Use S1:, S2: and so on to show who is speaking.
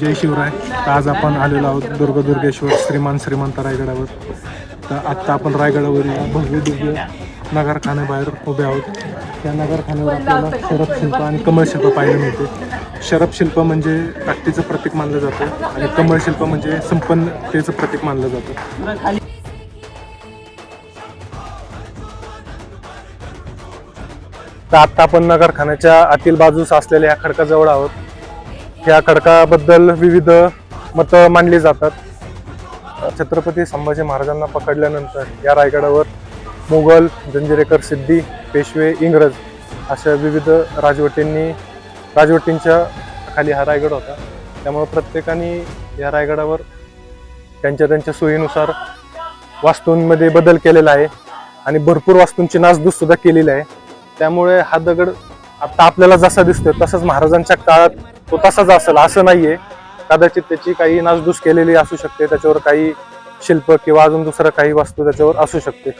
S1: जय शिवराय. तर आज आपण आलेलो आहोत दुर्गेश्वर श्रीमंत रायगडावर. तर आत्ता आपण रायगडावरील भव्य दिव्य नगरखान्याबाहेर उभे आहोत. या नगरखान्यावर आपल्याला शरपशिल्प आणि कमळशिल्प पाहायला मिळते. शरपशिल्प म्हणजे ताकदीचं प्रतीक मानलं जातं आणि कमळशिल्प म्हणजे संपन्नतेचं प्रतीक मानलं जातं. तर आत्ता आपण नगरखान्याच्या आतील बाजूस असलेल्या या खडकाजवळ आहोत. या खडकाबद्दल विविध मतं मांडली जातात. छत्रपती संभाजी महाराजांना पकडल्यानंतर या रायगडावर मुघल, जंजिरेकर सिद्धी, पेशवे, इंग्रज अशा विविध राजवटींच्या खाली हा रायगड होता. त्यामुळे प्रत्येकाने या रायगडावर त्यांच्या सोयीनुसार वास्तूंमध्ये बदल केलेला आहे आणि भरपूर वास्तूंची नासधूस सुद्धा केलेली आहे. त्यामुळे हा दगड आता आपल्याला जसा दिसतोय तसंच महाराजांच्या काळात तो तसाच असेल असं नाहीये. कदाचित त्याची काही नासधूस केलेली असू शकते, त्याच्यावर काही शिल्प किंवा अजून दुसरं काही वास्तू त्याच्यावर असू शकते.